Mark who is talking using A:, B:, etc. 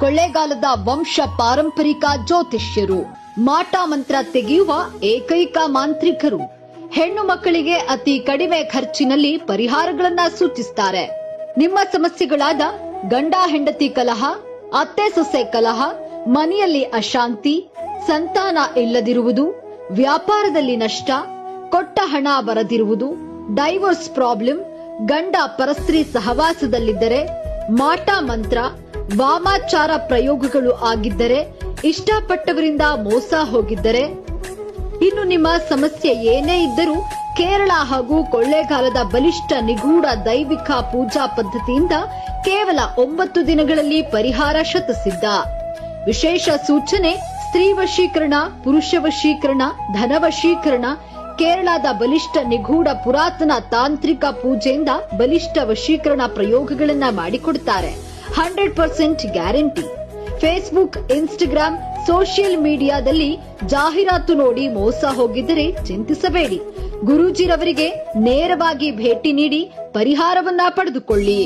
A: ಕೊಳ್ಳೇಗಾಲದ ವಂಶ ಪಾರಂಪರಿಕ ಜ್ಯೋತಿಷ್ಯರು, ಮಾಟ ಮಂತ್ರ ತೆಗೆಯುವ ಏಕೈಕ ಮಾಂತ್ರಿಕರು, ಹೆಣ್ಣು ಮಕ್ಕಳಿಗೆ ಅತಿ ಕಡಿಮೆ ಖರ್ಚಿನಲ್ಲಿ ಪರಿಹಾರಗಳನ್ನ ಸೂಚಿಸುತ್ತಾರೆ. ನಿಮ್ಮ ಸಮಸ್ಯೆಗಳಾದ ಗಂಡ ಹೆಂಡತಿ ಕಲಹ, ಅತ್ತೆ ಸೊಸೆ ಕಲಹ, ಮನೆಯಲ್ಲಿ ಅಶಾಂತಿ, ಸಂತಾನ ಇಲ್ಲದಿರುವುದು, ವ್ಯಾಪಾರದಲ್ಲಿ ನಷ್ಟ, ಕೊಟ್ಟ ಹಣ ಬರದಿರುವುದು, ಡೈವೋರ್ಸ್ ಪ್ರಾಬ್ಲಮ್, ಗಂಡ ಪರಸ್ತ್ರೀ ಸಹವಾಸದಲ್ಲಿದ್ದರೆ, ಮಾಟ ಮಂತ್ರ, ವಾಮಾಚಾರ ಪ್ರಯೋಗಗಳು ಆಗಿದ್ದರೆ, ಇಷ್ಟಪಟ್ಟವರಿಂದ ಮೋಸ ಹೋಗಿದ್ದರೆ, ಇನ್ನು ನಿಮ್ಮ ಸಮಸ್ಯೆ ಏನೇ ಇದ್ದರೂ ಕೇರಳ ಹಾಗೂ ಕೊಳ್ಳೇಗಾಲದ ಬಲಿಷ್ಠ ನಿಗೂಢ ದೈವಿಕ ಪೂಜಾ ಪದ್ಧತಿಯಿಂದ ಕೇವಲ 9 ದಿನಗಳಲ್ಲಿ ಪರಿಹಾರ ಶತಸಿದ್ಧ. ವಿಶೇಷ ಸೂಚನೆ: ಸ್ತ್ರೀ ವಶೀಕರಣ, ಪುರುಷ ವಶೀಕರಣ, ಧನ ವಶೀಕರಣ. ಕೇರಳದ ಬಲಿಷ್ಠ ನಿಗೂಢ ಪುರಾತನ ತಾಂತ್ರಿಕ ಪೂಜೆಯಿಂದ ಬಲಿಷ್ಠ ವಶೀಕರಣ ಪ್ರಯೋಗಗಳನ್ನ ಮಾಡಿಕೊಡುತ್ತಾರೆ. 100% ಗ್ಯಾರಂಟಿ. ಫೇಸ್ಬುಕ್, ಇನ್ಸ್ಟಾಗ್ರಾಮ್, ಸೋಷಿಯಲ್ ಮೀಡಿಯಾದಲ್ಲಿ ಜಾಹೀರಾತು ನೋಡಿ ಮೋಸ ಹೋಗಿದ್ದರೆ ಚಿಂತಿಸಬೇಡಿ. ಗುರೂಜಿರವರಿಗೆ ನೇರವಾಗಿ ಭೇಟಿ ನೀಡಿ ಪರಿಹಾರವನ್ನ ಪಡೆದುಕೊಳ್ಳಿ.